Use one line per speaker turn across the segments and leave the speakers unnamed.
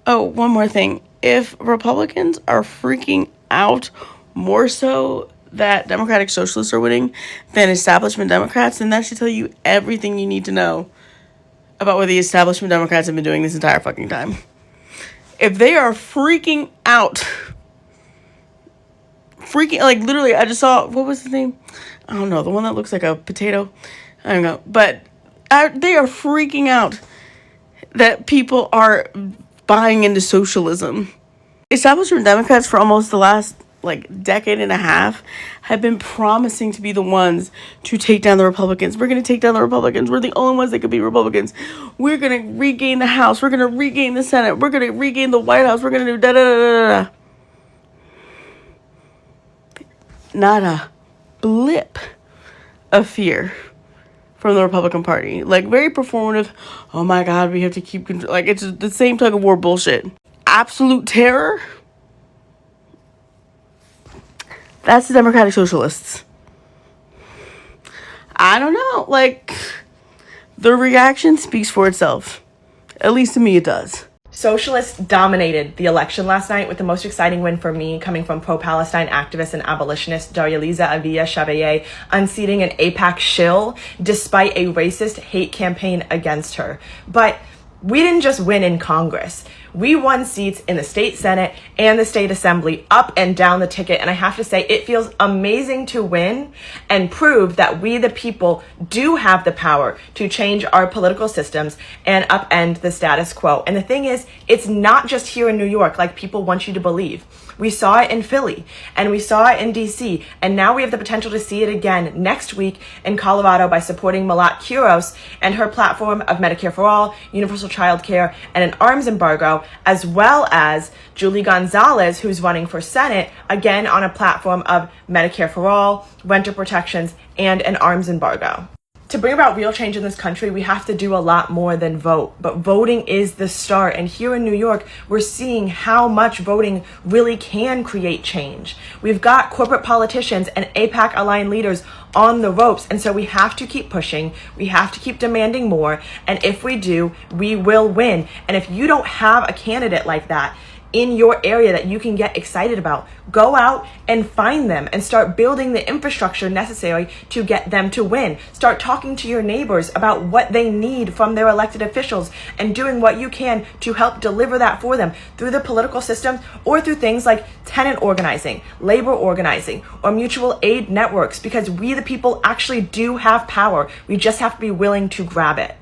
Oh, one more thing. If Republicans are freaking out more so that Democratic Socialists are winning than establishment Democrats, then that should tell you everything you need to know about what the establishment Democrats have been doing this entire fucking time. If they are freaking out, like literally, I just saw, what was his name? I don't know, the one that looks like a potato. I don't know. But they are freaking out that people are buying into socialism. Establishment Democrats for almost the last decade and a half have been promising to be the ones to take down the Republicans. We're going to take down the Republicans. We're the only ones that could be Republicans. We're going to regain the House. We're going to regain the Senate. We're going to regain the White House. We're going to do da-da-da-da-da. Not a blip of fear from the Republican Party. Very performative. Oh my God, we have to keep control. It's the same tug of war bullshit. Absolute terror. That's the Democratic Socialists. I don't know. The reaction speaks for itself. At least to me, it does.
Socialists dominated the election last night, with the most exciting win for me coming from pro-Palestine activist and abolitionist Darya-Liza Avia-Shabayeh unseating an AIPAC shill despite a racist hate campaign against her. But we didn't just win in Congress. We won seats in the state Senate and the state assembly up and down the ticket. And I have to say, it feels amazing to win and prove that we, the people, do have the power to change our political systems and upend the status quo. And the thing is, it's not just here in New York like people want you to believe. We saw it in Philly and we saw it in DC. And now we have the potential to see it again next week in Colorado by supporting Malat Quiros and her platform of Medicare for All, universal child care, and an arms embargo, as well as Julie Gonzalez, who's running for Senate, again on a platform of Medicare for All, renter protections, and an arms embargo. To bring about real change in this country, we have to do a lot more than vote. But voting is the start. And here in New York, we're seeing how much voting really can create change. We've got corporate politicians and AIPAC-aligned leaders on the ropes. And so we have to keep pushing. We have to keep demanding more. And if we do, we will win. And if you don't have a candidate like that in your area that you can get excited about, go out and find them and start building the infrastructure necessary to get them to win. Start talking to your neighbors about what they need from their elected officials and doing what you can to help deliver that for them through the political system or through things like tenant organizing, labor organizing, or mutual aid networks, because we the people actually do have power. We just have to be willing to grab it.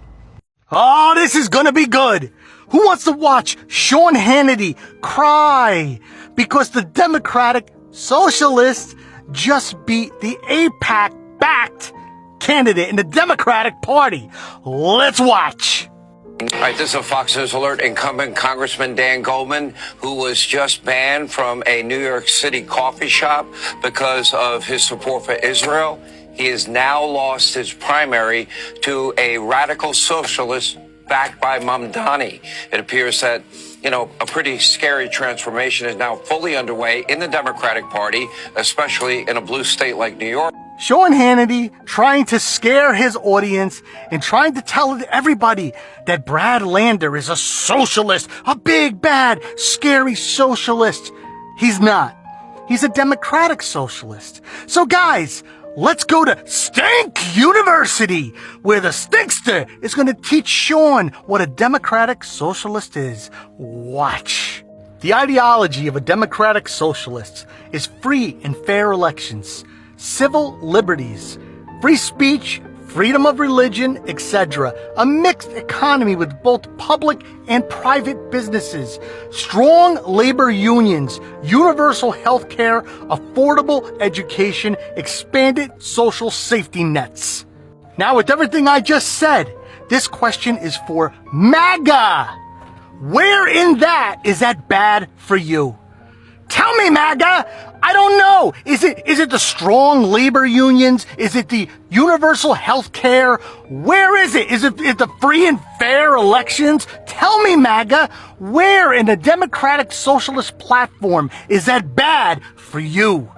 Oh, this is gonna be good. Who wants to watch Sean Hannity cry because the Democratic Socialist just beat the AIPAC-backed candidate in the Democratic Party? Let's watch.
All right, this is a Fox News alert. Incumbent Congressman Dan Goldman, who was just banned from a New York City coffee shop because of his support for Israel. He has now lost his primary to a radical socialist backed by Mamdani. It appears that, a pretty scary transformation is now fully underway in the Democratic Party, especially in a blue state like New York.
Sean Hannity trying to scare his audience and trying to tell everybody that Brad Lander is a socialist, a big, bad, scary socialist. He's not. He's a Democratic Socialist. So guys, let's go to Stink University, where the Stinkster is going to teach Sean what a Democratic Socialist is. Watch. The ideology of a Democratic Socialist is free and fair elections, civil liberties, free speech, freedom of religion, etc. A mixed economy with both public and private businesses, strong labor unions, universal health care, affordable education, expanded social safety nets. Now, with everything I just said, this question is for MAGA. Where in that is that bad for you? Tell me, MAGA. I don't know. Is it the strong labor unions? Is it the universal health care? Where is it? Is it the free and fair elections? Tell me, MAGA, where in the Democratic Socialist platform is that bad for you?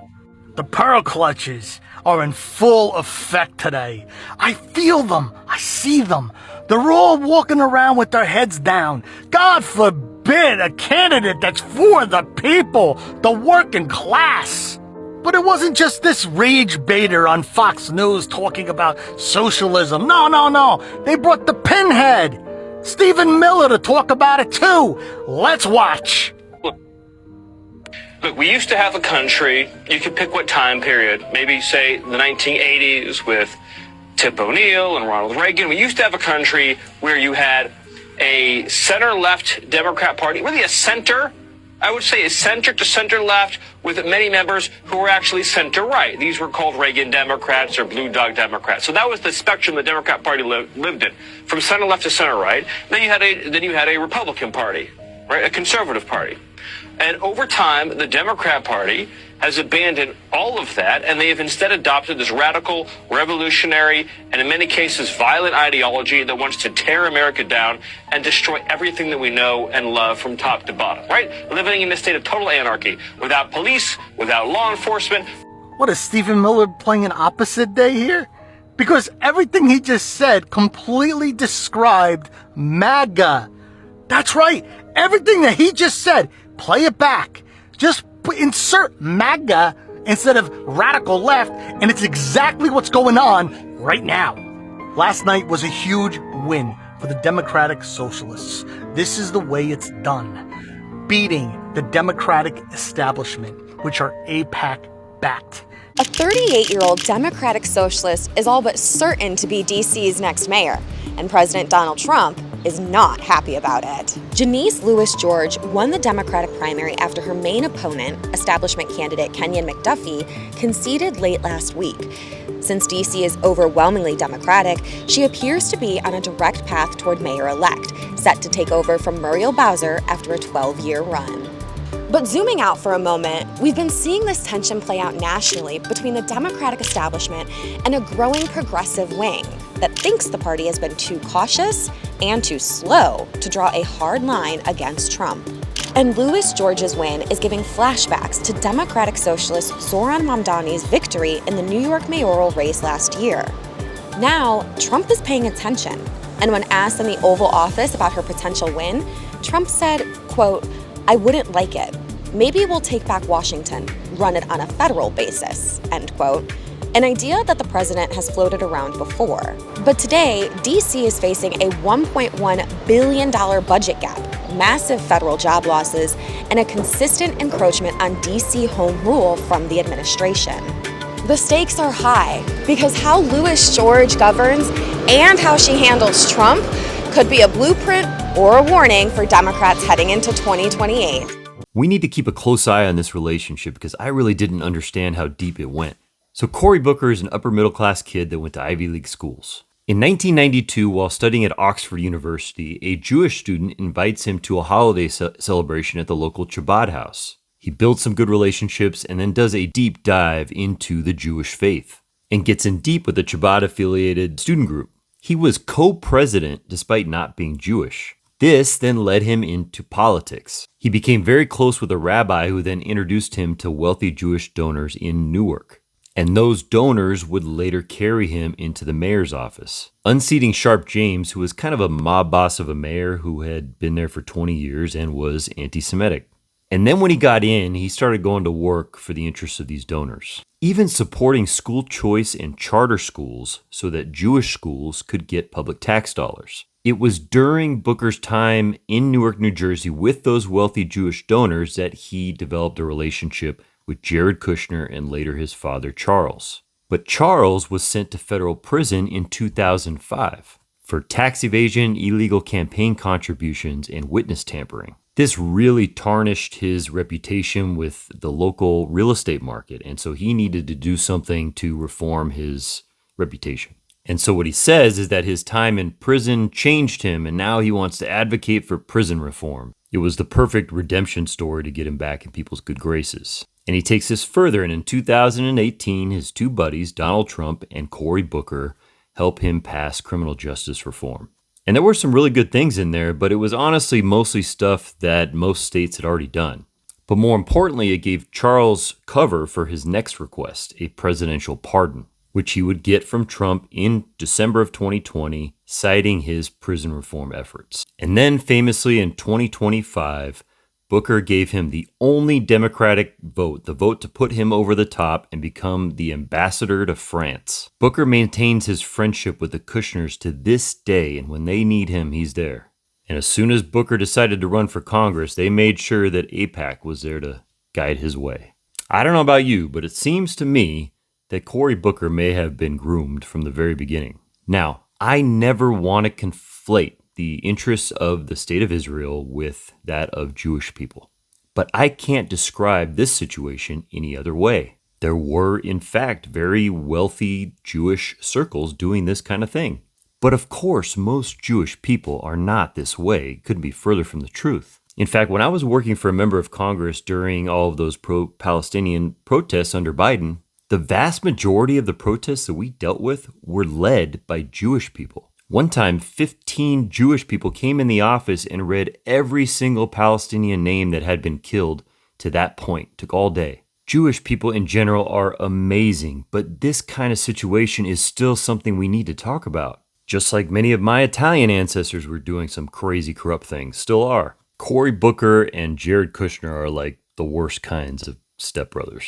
The pearl clutches are in full effect today. I feel them. I see them. They're all walking around with their heads down. God forbid been a candidate that's for the people, the working class. But it wasn't just this rage baiter on Fox News talking about socialism. No. They brought the pinhead, Stephen Miller, to talk about it too. Let's watch.
Look, we used to have a country, you could pick what time period, maybe say the 1980s with Tip O'Neill and Ronald Reagan. We used to have a country where you had a center-left Democrat Party, really a center, I would say a center to center-left with many members who were actually center-right. These were called Reagan Democrats or Blue Dog Democrats. So that was the spectrum the Democrat Party lived in, from center-left to center-right. Then you had a Republican Party, right, a conservative party. And over time, the Democrat Party has abandoned all of that, and they have instead adopted this radical, revolutionary, and in many cases violent ideology that wants to tear America down and destroy everything that we know and love from top to bottom, right? Living in a state of total anarchy, without police, without law enforcement.
What, is Stephen Miller playing an opposite day here? Because everything he just said completely described MAGA. That's right. Everything that he just said, play it back. Just insert MAGA instead of radical left, and it's exactly what's going on right now. Last night was a huge win for the Democratic Socialists. This is the way it's done. Beating the Democratic establishment, which are AIPAC-backed.
A 38-year-old Democratic Socialist is all but certain to be DC's next mayor, and President Donald Trump is not happy about it. Janice Lewis-George won the Democratic primary after her main opponent, establishment candidate Kenyon McDuffie, conceded late last week. Since DC is overwhelmingly Democratic, she appears to be on a direct path toward mayor-elect, set to take over from Muriel Bowser after a 12-year run. But zooming out for a moment, we've been seeing this tension play out nationally between the Democratic establishment and a growing progressive wing that thinks the party has been too cautious and too slow to draw a hard line against Trump. And Lewis-George's win is giving flashbacks to Democratic Socialist Zoran Mamdani's victory in the New York mayoral race last year. Now, Trump is paying attention, and when asked in the Oval Office about her potential win, Trump said, quote, "I wouldn't like it. Maybe we'll take back Washington, run it on a federal basis," end quote. An idea that the president has floated around before. But today, DC is facing a $1.1 billion budget gap, massive federal job losses, and a consistent encroachment on DC home rule from the administration. The stakes are high because how Lewis-George governs and how she handles Trump could be a blueprint or a warning for Democrats heading into 2028.
We need to keep a close eye on this relationship because I really didn't understand how deep it went. So Cory Booker is an upper middle class kid that went to Ivy League schools. In 1992, while studying at Oxford University, a Jewish student invites him to a holiday celebration at the local Chabad house. He builds some good relationships and then does a deep dive into the Jewish faith and gets in deep with the Chabad-affiliated student group. He was co-president despite not being Jewish. This then led him into politics. He became very close with a rabbi who then introduced him to wealthy Jewish donors in Newark. And those donors would later carry him into the mayor's office, unseating Sharp James, who was kind of a mob boss of a mayor who had been there for 20 years and was anti-Semitic. And then when he got in, he started going to work for the interests of these donors, even supporting school choice and charter schools so that Jewish schools could get public tax dollars. It was during Booker's time in Newark, New Jersey with those wealthy Jewish donors that he developed a relationship with Jared Kushner and later his father, Charles. But Charles was sent to federal prison in 2005 for tax evasion, illegal campaign contributions, and witness tampering. This really tarnished his reputation with the local real estate market, and so he needed to do something to reform his reputation. And so what he says is that his time in prison changed him, and now he wants to advocate for prison reform. It was the perfect redemption story to get him back in people's good graces. And he takes this further, and in 2018, his two buddies, Donald Trump and Cory Booker, help him pass criminal justice reform. And there were some really good things in there, but it was honestly mostly stuff that most states had already done. But more importantly, it gave Charles cover for his next request, a presidential pardon, which he would get from Trump in December of 2020 citing his prison reform efforts. And then famously in 2025, Booker gave him the only Democratic vote, the vote to put him over the top and become the ambassador to France. Booker maintains his friendship with the Kushners to this day, and when they need him, he's there. And as soon as Booker decided to run for Congress, they made sure that AIPAC was there to guide his way. I don't know about you, but it seems to me that Cory Booker may have been groomed from the very beginning. Now, I never want to conflate the interests of the state of Israel with that of Jewish people, but I can't describe this situation any other way. There were, in fact, very wealthy Jewish circles doing this kind of thing. But of course, most Jewish people are not this way. Couldn't be further from the truth. In fact, when I was working for a member of Congress during all of those pro-Palestinian protests under Biden, the vast majority of the protests that we dealt with were led by Jewish people. One time, 15 Jewish people came in the office and read every single Palestinian name that had been killed to that point. Took all day. Jewish people in general are amazing, but this kind of situation is still something we need to talk about. Just like many of my Italian ancestors were doing some crazy corrupt things, still are. Cory Booker and Jared Kushner are like the worst kinds of stepbrothers.